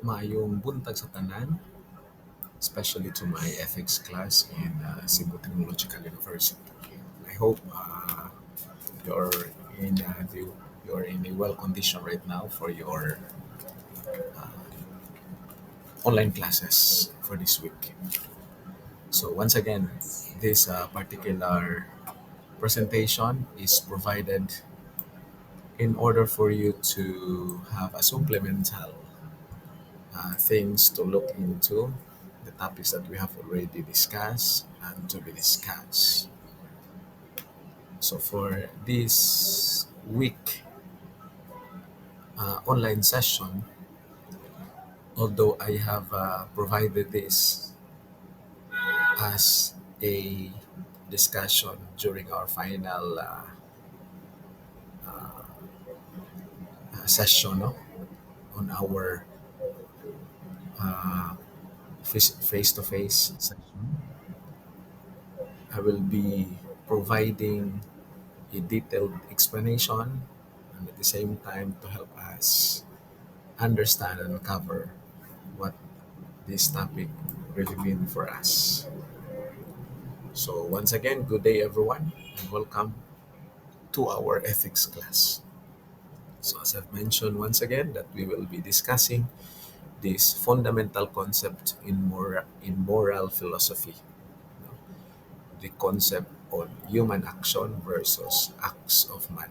Maayong buntag sa tanan, especially to my ethics class in Cebu Technological University. I hope you're in you're in a well condition right now for your online classes for this week. So once again, this particular presentation is provided in order for you to have a supplemental things to look into, the topics that we have already discussed and to be discussed. So for this week online session, although I have provided this as a discussion during our final session, no, on our face to face session, I will be providing a detailed explanation and at the same time to help us understand and cover what this topic really means for us. So once again, good day everyone and welcome to our ethics class. So as I've mentioned once again that we will be discussing this fundamental concept in moral philosophy, the concept on human action versus acts of man.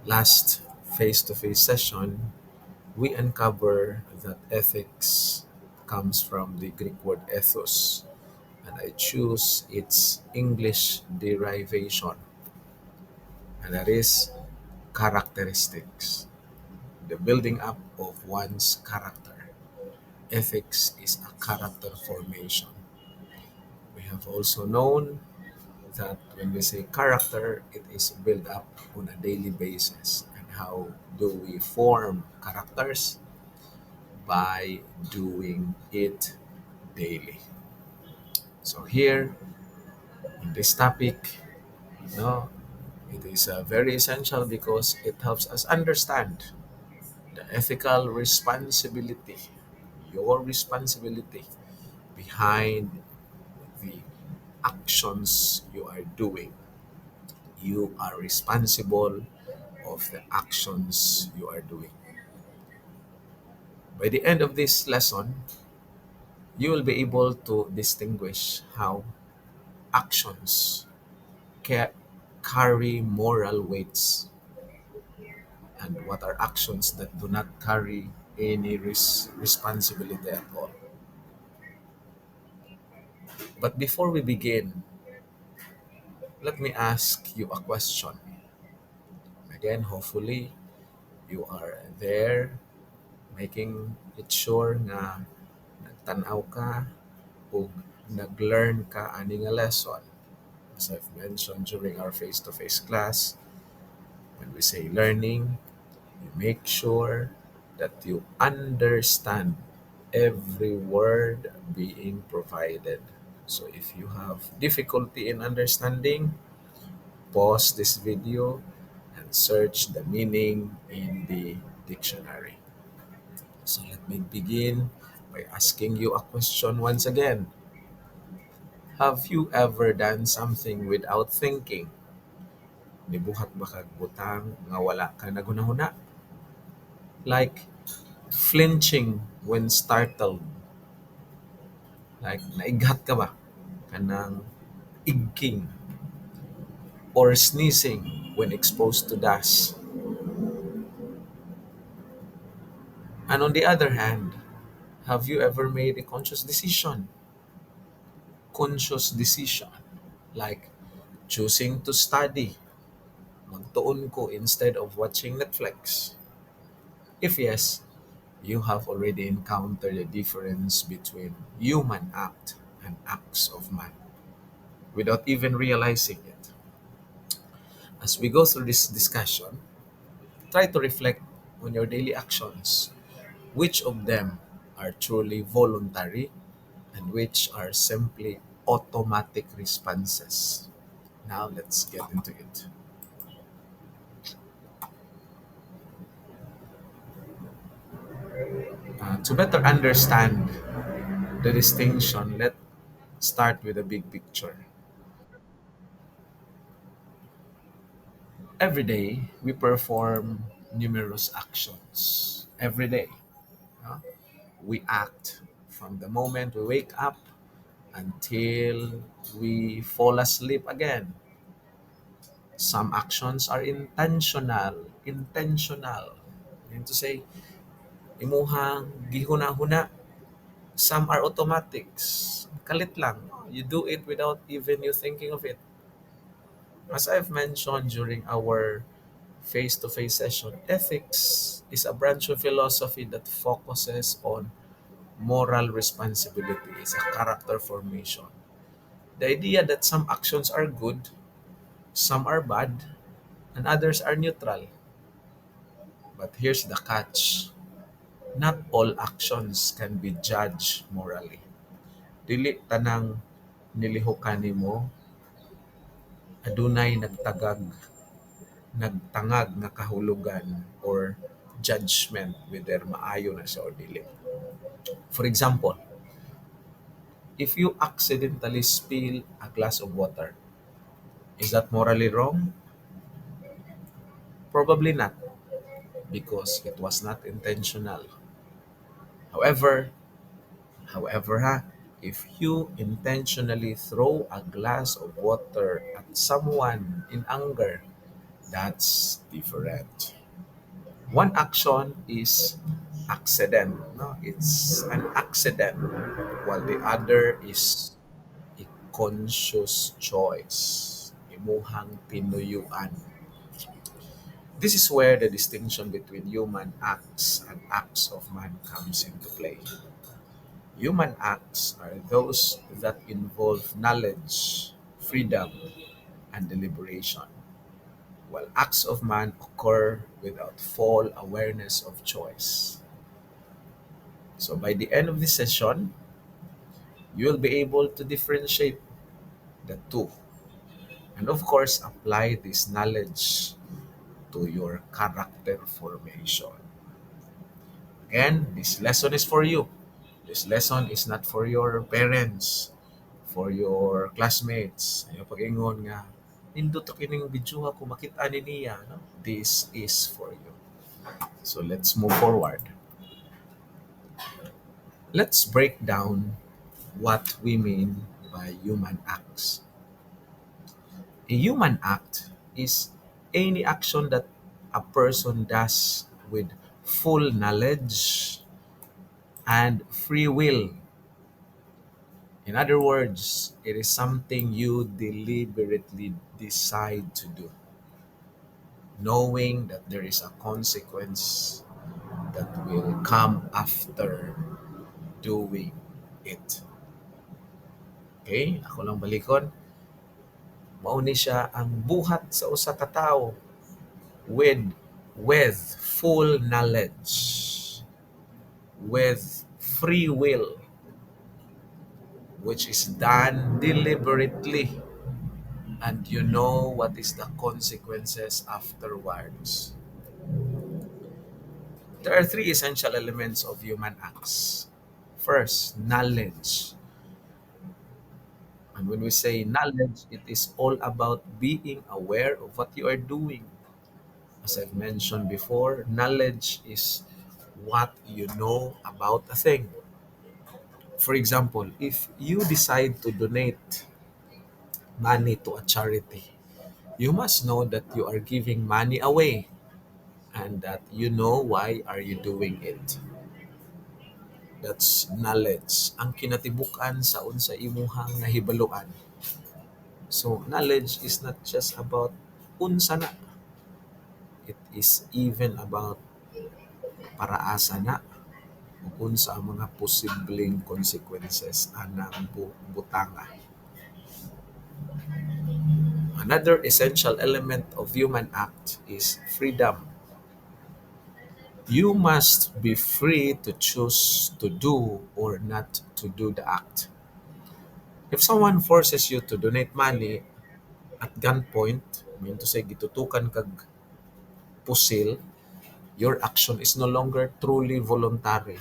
Last face-to-face session, we uncover that ethics comes from the Greek word ethos, and I choose its English derivation, and that is characteristics, the building up of one's character. Ethics is a character formation. We have also known that when we say character, it is built up on a daily basis. And how do we form characters? By doing it daily. So here in this topic, no, it is very essential because it helps us understand the ethical responsibility, your responsibility behind the actions you are doing. You are responsible of the actions you are doing. By the end of this lesson, you will be able to distinguish how actions ca- carry moral weights and what are actions that do not carry any responsibility at all. But before we begin, let me ask you a question. Again, hopefully, you are there making it sure nga nagtanaw ka o nag-learn ka ani nga lesson. As I've mentioned during our face-to-face class, when we say learning, you make sure that you understand every word being provided. So if you have difficulty in understanding, pause this video and search the meaning in the dictionary. So let me begin by asking you a question once again. Have you ever done something without thinking? Nibuhat ba kag butang nga wala ka nagunahuna? Like flinching when startled. Like naighat ka ba? Kanang igking or sneezing when exposed to dust. And on the other hand, have you ever made a conscious decision, like choosing to study, magtuon ko instead of watching Netflix? If yes, you have already encountered the difference between human act and acts of man without even realizing it. As we go through this discussion, try to reflect on your daily actions. Which of them are truly voluntary and which are simply automatic responses? Now let's get into it. To better understand the distinction, let's start with the big picture. Every day, we perform numerous actions. Every day, uh, we act from the moment we wake up until we fall asleep again. Some actions are intentional. Intentional. Mean to say, imuhang gihuna-huna. Some are automatics. Kalit lang. You do it without even you thinking of it. As I've mentioned during our face-to-face session, ethics is a branch of philosophy that focuses on moral responsibility. It's a character formation. The idea that some actions are good, some are bad, and others are neutral. But here's the catch. Not all actions can be judged morally. Dili tanang nilihukan nimo adunay nagtangag nga kahulugan or judgment whether maayo na siya or dili. For example, if you accidentally spill a glass of water, is that morally wrong? Probably not, because it was not intentional. However, if you intentionally throw a glass of water at someone in anger, that's different. One action is accident, no? It's an accident, while the other is a conscious choice. Imuhang pinuyuan. This is where the distinction between human acts and acts of man comes into play. Human acts are those that involve knowledge, freedom, and deliberation, while acts of man occur without full awareness of choice. So, by the end of this session, you will be able to differentiate the two and, of course, apply this knowledge to your character formation. Again, this lesson is for you. This lesson is not for your parents, for your classmates. Ayaw pag-ingon nga, nindot to kining video ako makita ni niya. No? This is for you. So let's move forward. Let's break down what we mean by human acts. A human act is any action that a person does with full knowledge and free will. In other words, it is something you deliberately decide to do, knowing that there is a consequence that will come after doing it. Okay? Ako lang balikon. Mauni siya ang buhat sa usa ka tawo with with full knowledge, with free will, which is done deliberately, and you know what is the consequences afterwards. There are three essential elements of human acts. First, knowledge. And when we say knowledge, it is all about being aware of what you are doing. As I've mentioned before, knowledge is what you know about a thing. For example, if you decide to donate money to a charity, you must know that you are giving money away and that you know why are you doing it. That's knowledge. Ang kinatibukan sa unsa imuhang nahibaluan. So knowledge is not just about unsa na. It is even about paraasa na ug unsa ang mga posibleng consequences anang butanga. Another essential element of human act is freedom. You must be free to choose to do or not to do the act. If someone forces you to donate money at gunpoint, mean to say gitutukan kag pusil, your action is no longer truly voluntary.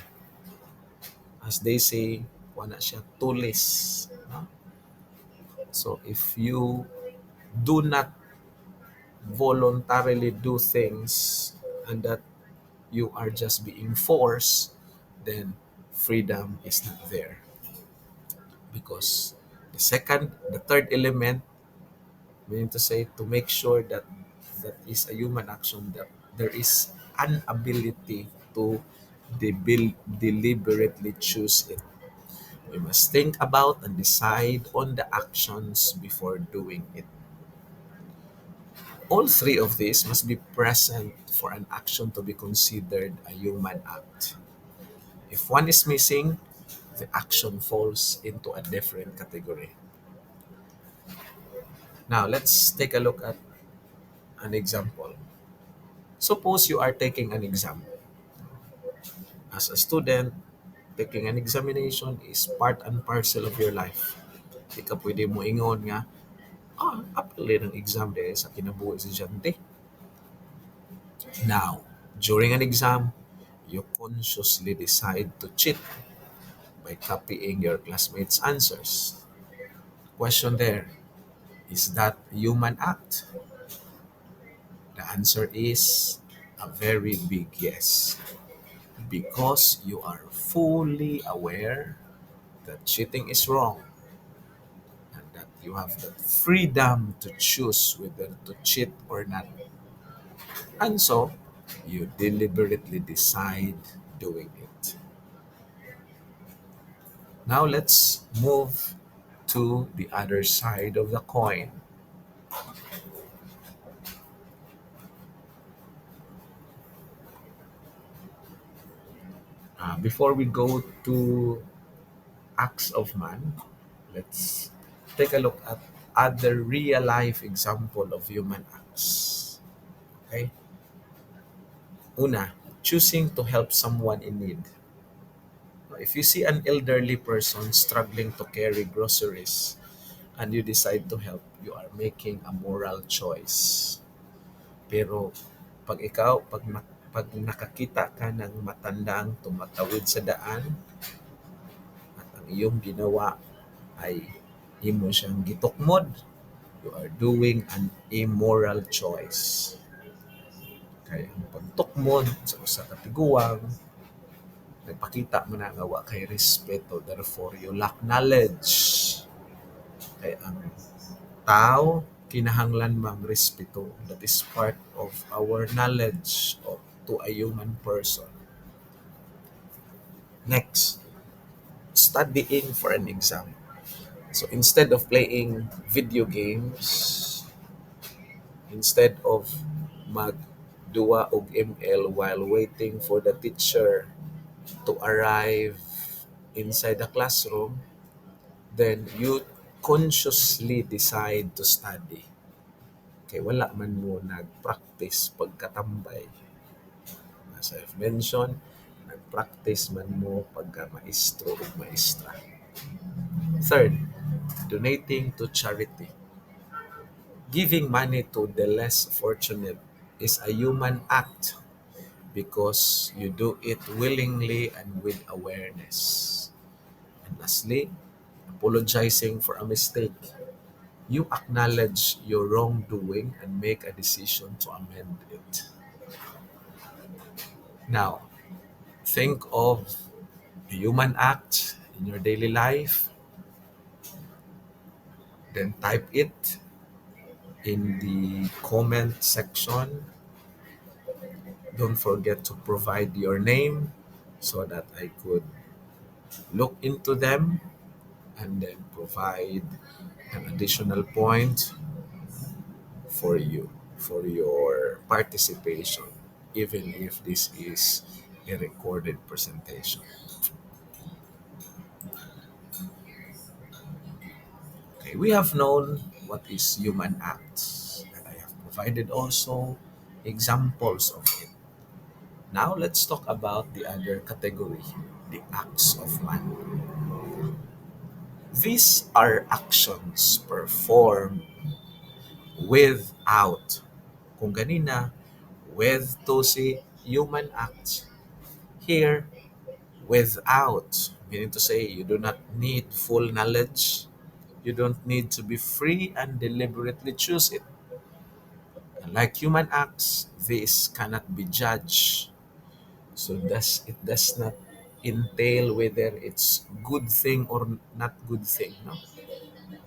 As they say, wala siya tulis. No? So if you do not voluntarily do things and that you are just being forced, then freedom is not there. Because the third element, meaning to say, to make sure that that is a human action, that there is an ability to deliberately choose it. We must think about and decide on the actions before doing it. All three of these must be present for an action to be considered a human act. If one is missing, the action falls into a different category. Now, let's take a look at an example. Suppose you are taking an exam. As a student, taking an examination is part and parcel of your life. Di ka pwede mo ingon nga, apil ng exam de sa kinabuhi sa estudyante. Now, during an exam, you consciously decide to cheat by copying your classmates' answers. Question there, is that human act? The answer is a very big yes. Because you are fully aware that cheating is wrong and that you have the freedom to choose whether to cheat or not. And so, you deliberately decide doing it. Now let's move to the other side of the coin. Before we go to acts of man, let's take a look at other real life example of human acts. Okay? Una, choosing to help someone in need. If you see an elderly person struggling to carry groceries and you decide to help, you are making a moral choice. Pero pag nakakita ka ng matandang tumatawid sa daan at ang iyong ginawa ay imo siyang gitukmod, you are doing an immoral choice. Kaya ang pagtukmod sa usa ka tiguang, nagpakita mo na nga wa kay respeto, therefore you lack knowledge. Kaya ang tao kinahanglan mang respeto. That is part of our knowledge of to a human person. Next, studying for an exam. So instead of playing video games, instead of magduwa og ML while waiting for the teacher to arrive inside the classroom, then you consciously decide to study. Kay wala man mo nag-practice pagkatambay. As I've mentioned, nag-practice man mo pagka maestro o maestra. Third, donating to charity. Giving money to the less fortunate is a human act because you do it willingly and with awareness. And lastly, apologizing for a mistake. You acknowledge your wrongdoing and make a decision to amend it. Now, think of a human act in your daily life, then type it in the comment section. Don't forget to provide your name so that I could look into them and then provide an additional point for you for your participation, even if this is a recorded presentation. Okay, we have known what is human acts, and I have provided also examples of it. Now let's talk about the other category, the acts of man. These are actions performed without. Kung ganina, with to say human acts. Here, without. Meaning to say, you do not need full knowledge. You don't need to be free and deliberately choose it. Like human acts, this cannot be judged. So it does not entail whether it's good thing or not good thing, no?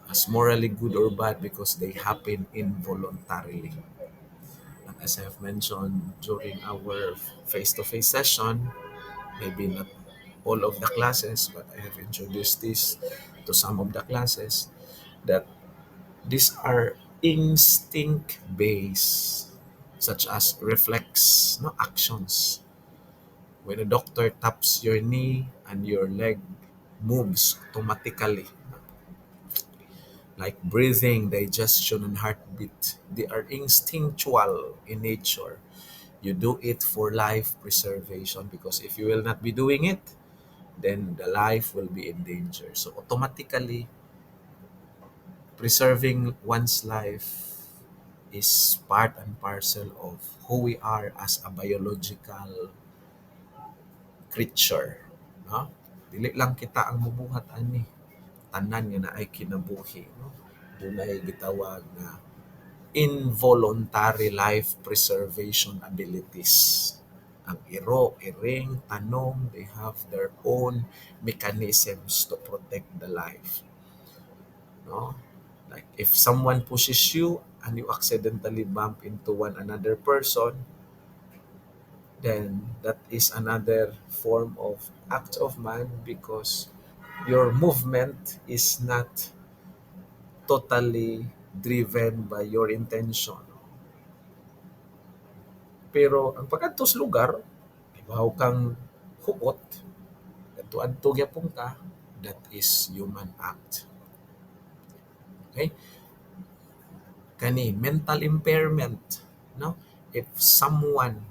As morally good or bad because they happen involuntarily. And as I have mentioned during our face-to-face session, maybe not all of the classes, but I have introduced this to some of the classes, that these are instinct based, such as reflex, no, actions. When a doctor taps your knee and your leg moves automatically, like breathing, digestion, and heartbeat, they are instinctual in nature. You do it for life preservation because if you will not be doing it, then the life will be in danger. So automatically, preserving one's life is part and parcel of who we are as a biological creature. No? Dili lang kita ang mubuhat ani. Tanan nga na ay kinabuhi. No? Dunay gitawag na involuntary life preservation abilities. Ang iro, iring, tanong, they have their own mechanisms to protect the life. No? Like if someone pushes you and you accidentally bump into one another person, then that is another form of act of man because your movement is not totally driven by your intention. Pero ang pagkadto sa lugar, ibaw kang hukot, adto gyapon ka, that is human act. Okay? Kani mental impairment, no? If someone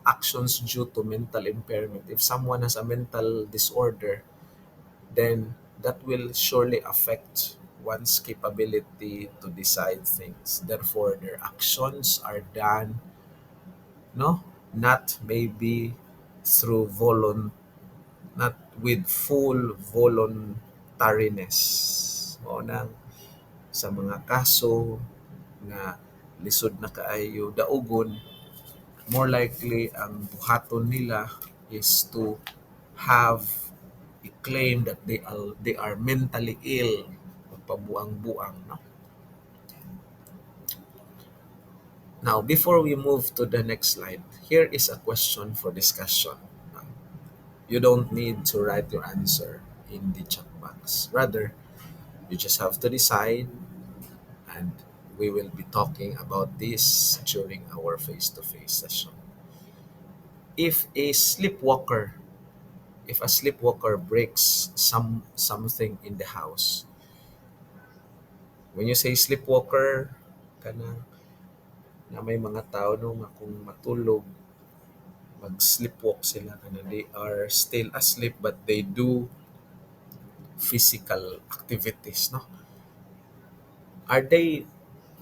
actions due to mental impairment, if someone has a mental disorder, then that will surely affect one's capability to decide things. Therefore, their actions are done, no, not maybe through not with full voluntariness. O nang sa mga kaso na lisod na kaayo daugon, more likely ang buhaton nila is to have a claim that they are mentally ill, pabuang-buang, no? Now, before we move to the next slide, here is a question for discussion. You don't need to write your answer in the chat box. Rather, you just have to decide, and we will be talking about this during our face-to-face session. If a sleepwalker, if a sleepwalker breaks something in the house, when you say sleepwalker, kana na may mga tao no nga kung matulog, mag-sleepwalk sila kana they are still asleep but they do physical activities, no? Are they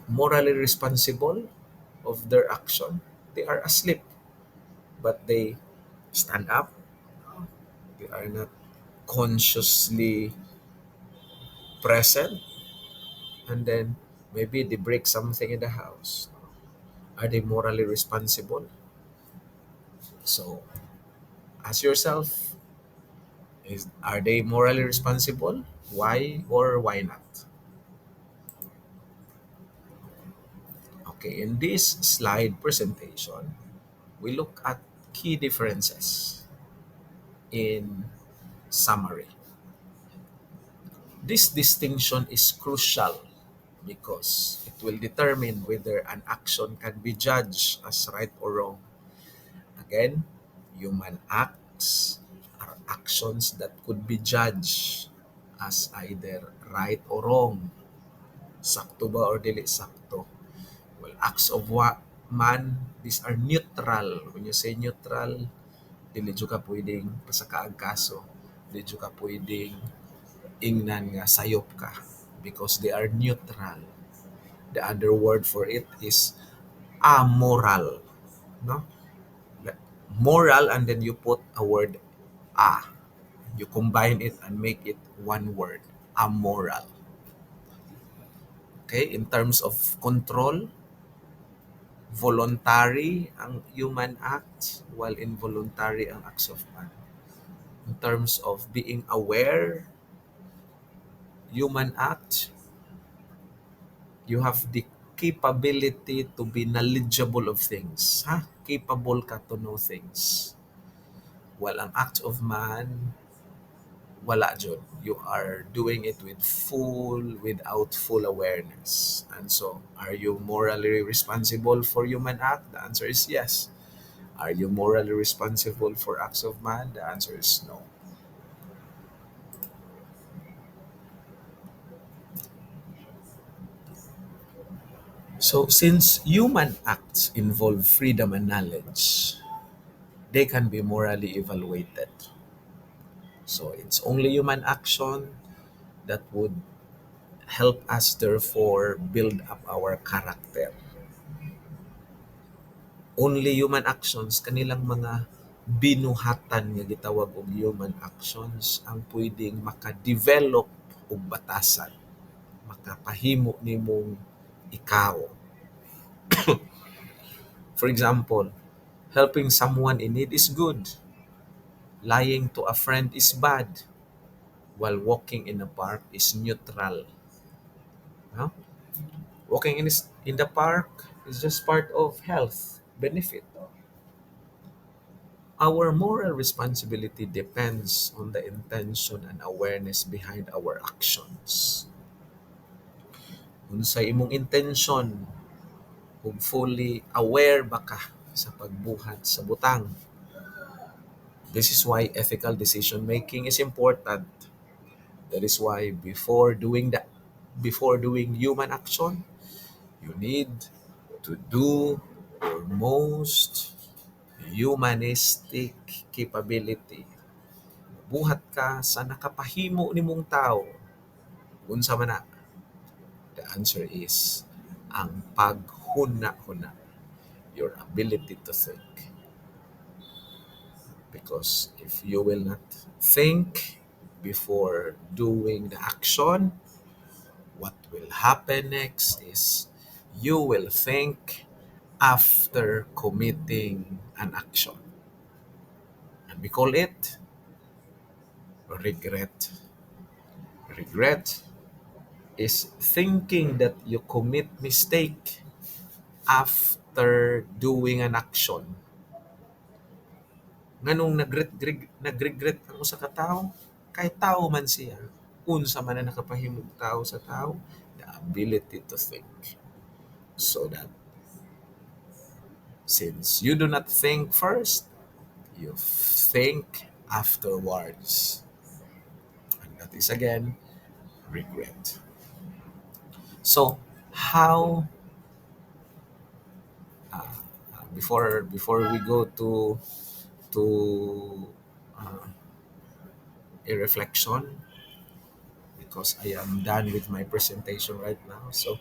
morally responsible of their action? They are asleep but they stand up. They are not consciously present, and then maybe they break something in the house. Are they morally responsible? So ask yourself, are they morally responsible? Why or why not? Okay, in this slide presentation, we look at key differences in summary. This distinction is crucial because it will determine whether an action can be judged as right or wrong. Again, human acts are actions that could be judged as either right or wrong, sakto ba or dili sakto. Well, acts of man, these are neutral. When you say neutral, dili jud ka pwedeng pasakaag kaso. Dili jud ka pwedeng ingnan nga sayop ka because they are neutral. The other word for it is amoral, no? Like moral and then you put a word a. You combine it and make it one word, amoral. Okay? In terms of control, voluntary ang human act while involuntary ang acts of man. In terms of being aware, human act, you have the capability to be knowledgeable of things. Ha? Capable ka to know things. While ang act of man, wala jud. You are doing it without full awareness. And so, are you morally responsible for human act? The answer is yes. Are you morally responsible for acts of man? The answer is no. So, since human acts involve freedom and knowledge, they can be morally evaluated. So, it's only human action that would help us, therefore, build up our character. Only human actions, kanilang mga binuhatan nga gitawag og human actions ang pwedeng maka-develop og batasan, makapahimo nimong ikaw. For example, helping someone in need is good. Lying to a friend is bad. While walking in a park is neutral. No? Walking in the park is just part of health benefit. Our moral responsibility depends on the intention and awareness behind our actions. Unsa imong intention, kung fully aware ba ka sa pagbuhat sa butang. This is why ethical decision making is important. That is why before doing human action, you need to do your most humanistic capability. Buhat ka sa nakapahimo nimong tao. Unsa man na? The answer is ang paghuna-huna, your ability to think. Because if you will not think before doing the action, what will happen next is you will think after committing an action. And we call it regret. Regret is thinking that you commit mistake after doing an action. Nganong nagregret ang usa ka tawo, kay tao man siya. Unsa man ang nakapahimong tao sa tao, the ability to think. So that since you do not think first, you think afterwards. And that is again regret. So how before we go to uh, a reflection, because I am done with my presentation right now. So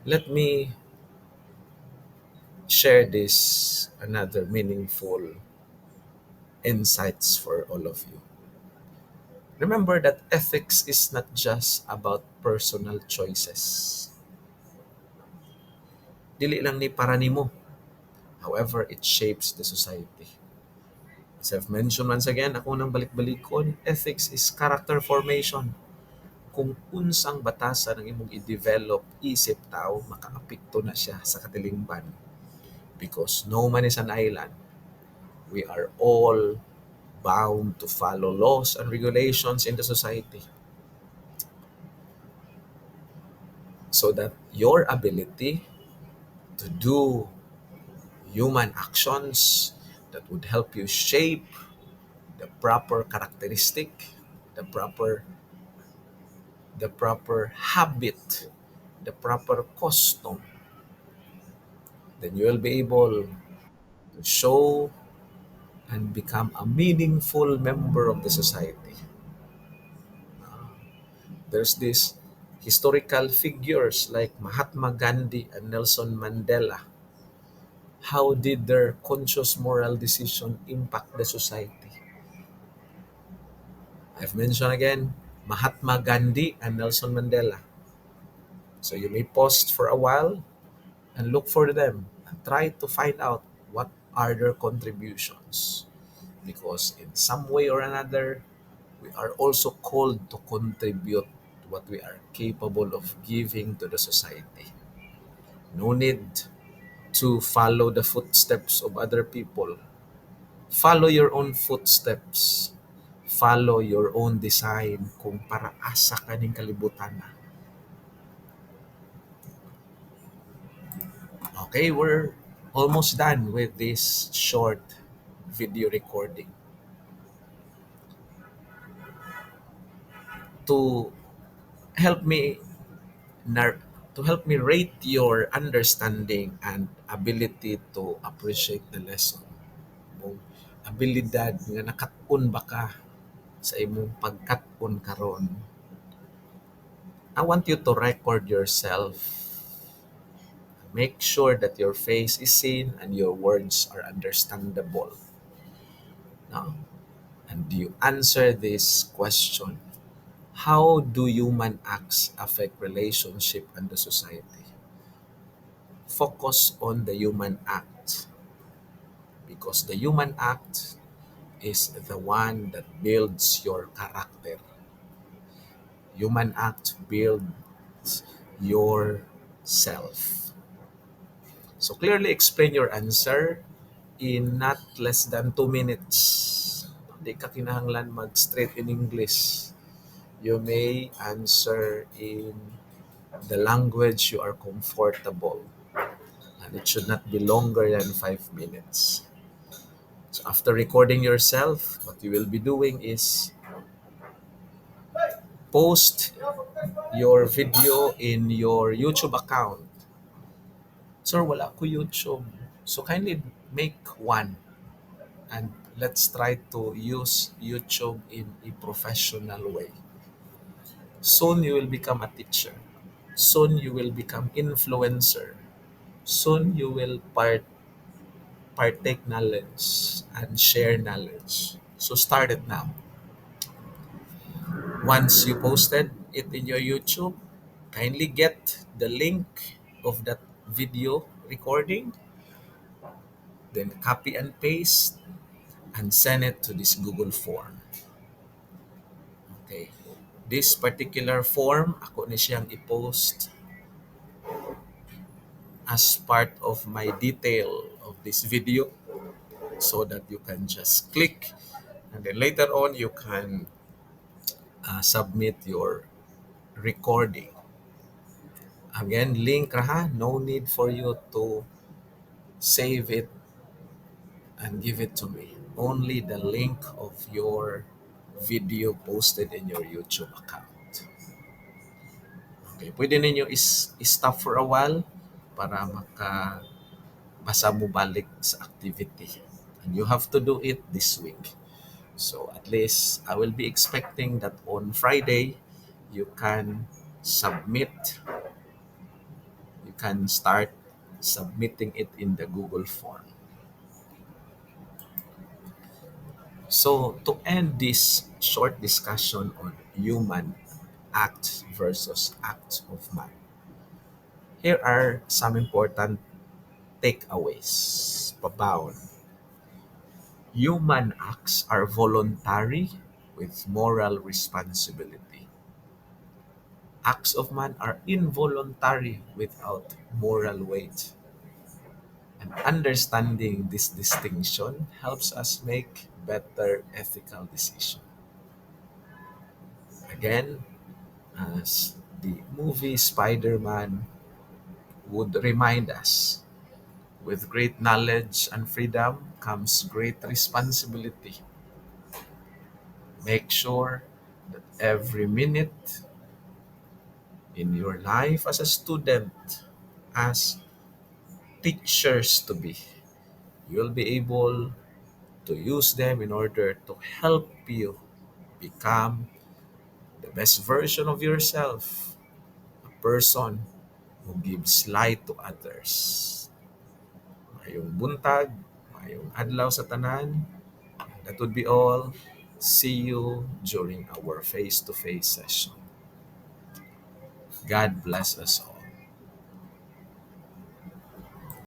let me share this another meaningful insights for all of you. Remember that ethics is not just about personal choices. Dili lang ni para nimo. However, it shapes the society. As I've mentioned once again, ako nang balik-balikon, ethics is character formation. Kung unsang batasan ang imong i-develop isip tao, makaapekto na siya sa katilingban. Because no man is an island. We are all bound to follow laws and regulations in the society. So that your ability to do human actions that would help you shape the proper characteristic, the proper the proper habit, the proper custom, then you will be able to show and become a meaningful member of the society. There's this historical figures like Mahatma Gandhi and Nelson Mandela. How did their conscious moral decision impact the society? I've mentioned again Mahatma Gandhi and Nelson Mandela. So you may pause for a while and look for them and try to find out what are their contributions. Because in some way or another, we are also called to contribute what we are capable of giving to the society. No need to follow the footsteps of other people. Follow your own footsteps. Follow your own design kung para asa kaning kalibutan na. Okay, we're almost done with this short video recording. To help me nar- to help me rate your understanding and ability to appreciate the lesson. Mong abilidad nga nakatun ba ka sa imong pagkatun karon. I want you to record yourself. Make sure that your face is seen and your words are understandable. Now, and you answer this question. How do human acts affect relationship and the society? Focus on the human act because the human act is the one that builds your character. Human act builds your self. So clearly explain your answer in not less than 2 minutes. Hindi ka kinahanglan mag-straight in English. You may answer in the language you are comfortable. And it should not be longer than 5 minutes. So after recording yourself, what you will be doing is post your video in your YouTube account. Sir, wala ko YouTube. So kindly make one and let's try to use YouTube in a professional way. Soon you will become a teacher. Soon you will become influencer. Soon you will partake knowledge and share knowledge. So start it now. Once you posted it in your YouTube, kindly get the link of that video recording, then copy and paste and send it to this Google form. Okay. This particular form, ako ni siyang i-post as part of my detail of this video so that you can just click and then later on you can submit your recording. Again, link ra ha. No need for you to save it and give it to me. Only the link of your video posted in your YouTube account. Okay, pwede ninyo stop for a while para makabasa mo balik sa activity. And you have to do it this week. So at least I will be expecting that on Friday you can submit, you can start submitting it in the Google form. So, to end this short discussion on human act versus act of man, here are some important takeaways. Pabaon. Human acts are voluntary with moral responsibility. Acts of man are involuntary without moral weight. And understanding this distinction helps us make better ethical decisions. Again, as the movie Spider-Man would remind us, with great knowledge and freedom comes great responsibility. Make sure that every minute in your life as a student, as teachers to be, you'll be able to use them in order to help you become the best version of yourself, a person who gives light to others. Mayong buntag, mayong adlaw sa tanan. That would be all. See you during our face to face session. God bless us all.